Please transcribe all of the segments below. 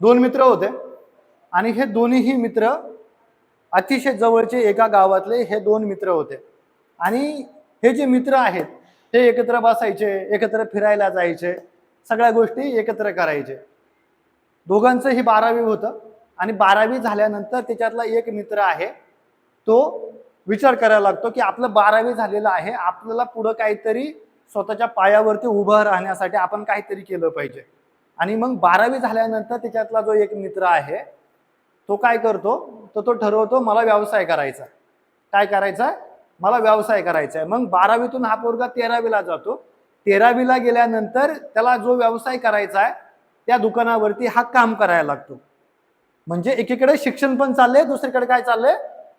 दोन मित्र होते आणि हे दोन्हीही मित्र अतिशय जवळचे एका गावातले हे दोन मित्र होते. आणि हे जे मित्र आहेत ते एकत्र बसायचे, एकत्र फिरायला जायचे, सगळ्या गोष्टी एकत्र करायचे. दोघांचं ही 12वी होतं आणि 12वी झाल्यानंतर त्याच्यातला एक मित्र आहे तो विचार करायला लागतो की आपलं 12वी झालेलं आहे, आपल्याला पुढं काहीतरी स्वतःच्या पायावरती उभं राहण्यासाठी आपण काहीतरी केलं पाहिजे. आणि मग 12वी झाल्यानंतर त्याच्यातला जो एक मित्र आहे तो काय करतो, तर तो ठरवतो मला व्यवसाय करायचा. काय करायचा? मला व्यवसाय करायचा आहे. मग 12वीतून हा पोरगा 13वीला जातो. 13वीला गेल्यानंतर त्याला जो व्यवसाय करायचा आहे त्या दुकानावरती हा काम करायला लागतो. म्हणजे एकीकडे शिक्षण पण चाललंय, दुसरीकडे काय चाललंय,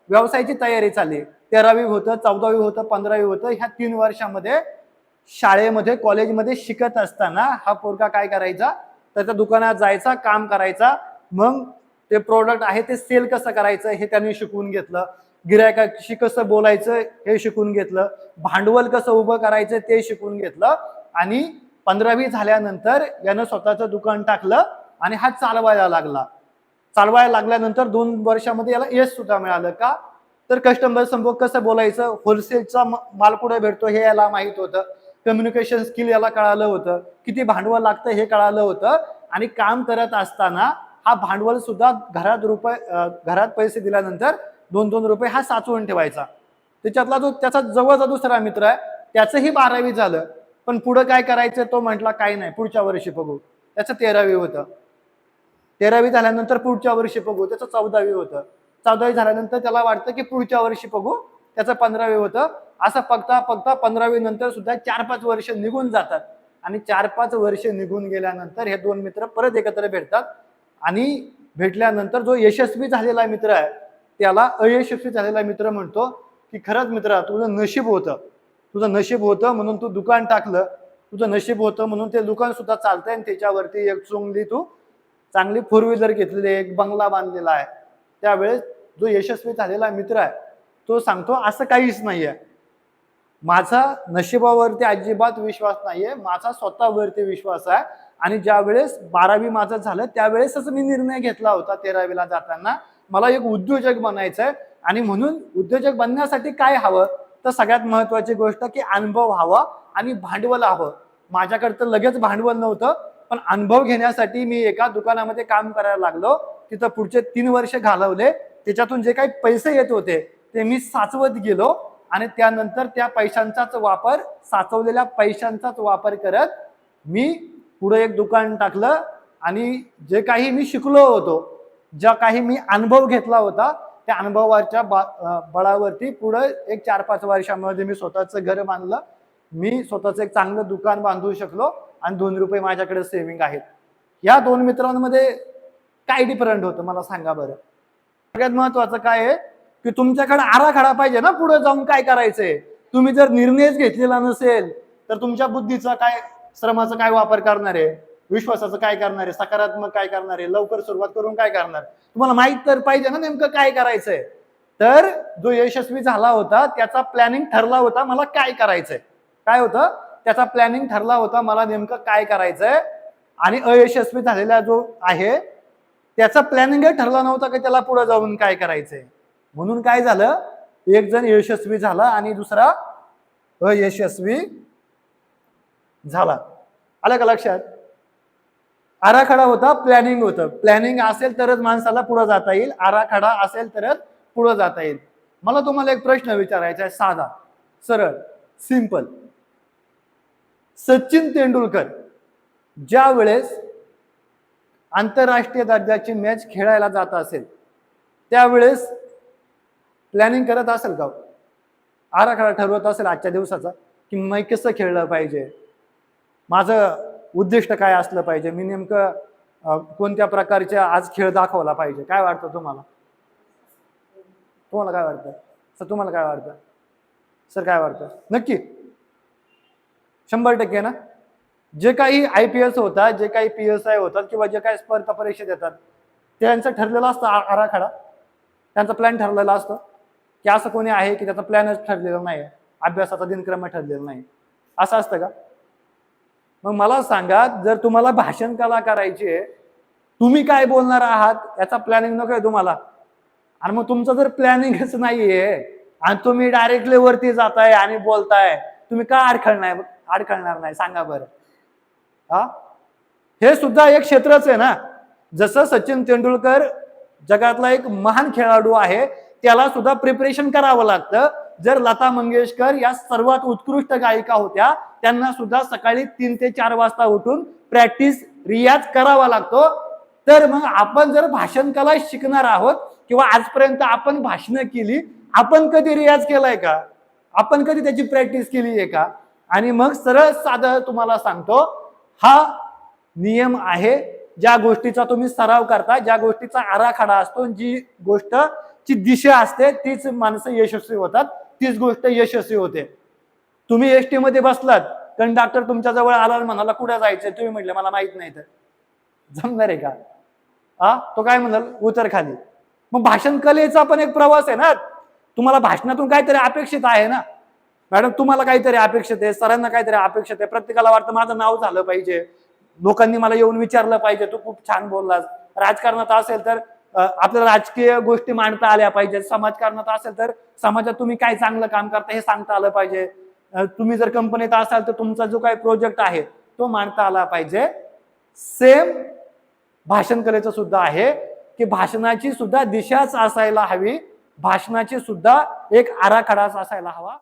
व्यवसायाची तयारी चालली. 13वी होतं, 14वी होतं, 15वी होतं. ह्या 3 वर्षामध्ये शाळेमध्ये कॉलेजमध्ये शिकत असताना हा पोरगा काय करायचा, तर त्या दुकानात जायचा, काम करायचा. मग ते प्रोडक्ट आहे ते सेल कसं करायचं हे त्यांनी शिकवून घेतलं. गिरायकाशी कसं बोलायचं हे शिकून घेतलं. भांडवल कसं उभं करायचं ते शिकून घेतलं. आणि 15वी झाल्यानंतर यानं स्वतःचं दुकान टाकलं आणि हा चालवायला लागला. चालवायला लागल्यानंतर 2 वर्षामध्ये याला यश सुद्धा मिळालं. का? तर कस्टमर समोर कसं बोलायचं, होलसेलचा माल कुठे भेटतो हे याला माहित होतं. कम्युनिकेशन स्किल याला कळालं होतं. किती भांडवल लागतं हे कळालं होतं. आणि काम करत असताना हा भांडवल सुद्धा घरात पैसे दिल्यानंतर 2-2 रुपये हा साचवून ठेवायचा. त्याच्यातला जो त्याचा जवळचा दुसरा मित्र आहे त्याचंही 12वी झालं, पण पुढे काय करायचं तो म्हटला काही नाही, पुढच्या वर्षी बघू. त्याचं 13वी होतं. 13वी झाल्यानंतर पुढच्या वर्षी बघू, त्याचं 14वी होतं. 14वी झाल्यानंतर त्याला वाटतं की पुढच्या वर्षी बघू, त्याचं 15वी होतं. असं बघता बघता 15वी नंतर सुद्धा 4-5 वर्ष निघून जातात. आणि 4-5 वर्ष निघून गेल्यानंतर हे दोन मित्र परत एकत्र भेटतात. आणि भेटल्यानंतर जो यशस्वी झालेला मित्र आहे त्याला अयशस्वी झालेला मित्र म्हणतो की खरंच मित्रा तुझं नशीब होतं, तुझं नशीब होतं म्हणून तू दुकान टाकलं, तुझं नशीब होतं म्हणून ते दुकान सुद्धा चालतंय आणि त्याच्यावरती एक तू चांगली 4 व्हीलर घेतलेली, एक बंगला बांधलेला आहे. त्यावेळेस जो यशस्वी झालेला मित्र आहे तो सांगतो असं काहीच नाहीये, माझा नशिबावरती अजिबात विश्वास नाहीये, माझा स्वतःवरती विश्वास आहे. आणि ज्या वेळेस 12वी माझं झालं त्यावेळेसच मी निर्णय घेतला होता 13वीला जाताना मला एक उद्योजक बनायचं आहे. आणि म्हणून उद्योजक बनण्यासाठी काय हवं, तर सगळ्यात महत्वाची गोष्ट की अनुभव हवा आणि भांडवल हवं. माझ्याकडे तर लगेच भांडवल नव्हतं, पण अनुभव घेण्यासाठी मी एका दुकानामध्ये काम करायला लागलो. तिथं पुढचे 3 वर्ष घालवले. त्याच्यातून जे काही पैसे येत होते ते मी साचवत गेलो. आणि त्यानंतर त्या पैशांचाच वापर, साचवलेल्या पैशांचाच वापर करत मी पुढे एक दुकान टाकलं. आणि जे काही मी शिकलो होतो, ज्या काही मी अनुभव घेतला होता त्या अनुभवाच्या बळावरती पुढे एक 4-5 वर्षामध्ये मी स्वतःचं घर बांधलं. मी स्वतःचं एक चांगलं दुकान बांधू शकलो आणि 2 रुपये माझ्याकडे सेव्हिंग आहेत. या दोन मित्रांमध्ये काय डिफरंट होतं मला सांगा बरं. सगळ्यात महत्वाचं काय आहे की तुमच्याकडे आराखडा पाहिजे ना पुढे जाऊन काय करायचंय. तुम्ही जर निर्णयच घेतलेला नसेल तर तुमच्या बुद्धीचा काय, श्रमाचा काय वापर करणार आहे, विश्वासाचं काय करणार आहे, सकारात्मक काय करणार आहे, लवकर सुरुवात करून काय करणार. तुम्हाला माहित तर पाहिजे ना नेमकं काय करायचंय. तर जो यशस्वी झाला होता त्याचा प्लॅनिंग ठरला होता मला काय करायचंय. काय होतं, त्याचा प्लॅनिंग ठरला होता मला नेमकं काय करायचंय. आणि अयशस्वी झालेला जो आहे त्याचा प्लॅनिंग ठरला नव्हता की त्याला पुढे जाऊन काय करायचंय. म्हणून काय झालं, एक जण यशस्वी झाला आणि दुसरा अयशस्वी झाला. आलं का लक्षात. आराखडा होता, प्लॅनिंग होतं. प्लॅनिंग असेल तरच माणसाला पुढे जाता येईल, आराखडा असेल तरच पुढे जाता येईल. मला तुम्हाला एक प्रश्न विचारायचा आहे, साधा सरळ सिंपल. सचिन तेंडुलकर ज्या वेळेस आंतरराष्ट्रीय दर्जाची मॅच खेळायला जात असेल त्यावेळेस प्लॅनिंग करत असेल का, आराखडा ठरवत असेल आजच्या दिवसाचा की मी कसं खेळलं पाहिजे, माझं उद्दिष्ट काय असलं पाहिजे, मी नेमकं कोणत्या प्रकारच्या आज खेळ दाखवला पाहिजे. काय वाटतं तुम्हाला, तुम्हाला काय वाटतं सर, तुम्हाला काय वाटतं सर, काय वाटतं नक्की 100% ना. जे काही IPS होतात, जे काही PSI होतात किंवा जे काही स्पर्धा परीक्षा देतात त्यांचं ठरलेलं असतं आराखडा, त्यांचा प्लॅन ठरलेला असतं. की असं कोणी आहे की त्याचा प्लॅनच ठरलेला नाही, अभ्यासाचा दिनक्रम ठरलेला नाही, असं असतं का. मग मला सांगा, जर तुम्हाला भाषण कला करायची आहे तुम्ही काय बोलणार आहात याचा प्लॅनिंग नको आहे तुम्हाला. आणि मग तुमचं जर प्लॅनिंगच नाहीये आणि तुम्ही डायरेक्टली वरती जाताय आणि बोलताय, तुम्ही का अडखळणार नाही सांगा बरं. हा, हे सुद्धा एक क्षेत्रच आहे ना. जसं सचिन तेंडुलकर जगातला एक महान खेळाडू आहे, त्याला सुद्धा प्रिपरेशन करावं लागतं. जर लता मंगेशकर या सर्वात उत्कृष्ट गायिका होत्या, त्यांना सुद्धा सकाळी 3 ते 4 वाजता उठून प्रॅक्टिस रियाज करावा लागतो. तर मग आपण जर भाषण कला शिकणार आहोत किंवा आजपर्यंत आपण भाषणं केली, आपण कधी रियाज केलाय का? आपण कधी त्याची प्रॅक्टिस केली आहे का? आणि मग सरळ साधं तुम्हाला सांगतो, हा नियम आहे. ज्या गोष्टीचा तुम्ही सराव करता, ज्या गोष्टीचा आराखडा असतो, जी गोष्टची दिशा असते, तीच माणसं यशस्वी होतात, तीच गोष्ट यशस्वी होते. तुम्ही एसटी मध्ये बसलात, कंडक्टर तुमच्या जवळ आला म्हणाला कुठे जायचंय, तुम्ही म्हटले मला माहित नाही, तर जमणार आहे का? तो काय म्हणाल, उतर खाली. मग भाषण कलेचा पण एक प्रवास आहे ना. तुम्हाला भाषणातून काहीतरी अपेक्षित आहे ना. मॅडम तुम्हाला काहीतरी अपेक्षित आहे, सरांना काहीतरी अपेक्षित आहे, प्रत्येकाला वाटतं माझं नाव झालं पाहिजे, लोकांनी मला येऊन विचारलं पाहिजे तू खूप छान बोललास. राजकारणात असेल तर आपल्याला राजकीय गोष्टी मांडता आल्या पाहिजेत. समाजकारणात असेल तर समाजात तुम्ही काय चांगलं काम करता हे सांगता आलं पाहिजे. तुम्ही जर कंपनीत असाल तर तुमचा जो काही प्रोजेक्ट आहे तो मांडता आला पाहिजे. सेम भाषण कलेचं सुद्धा आहे की भाषणाची सुद्धा दिशाच असायला हवी, भाषणाची सुद्धा एक आराखडाच असायला हवा.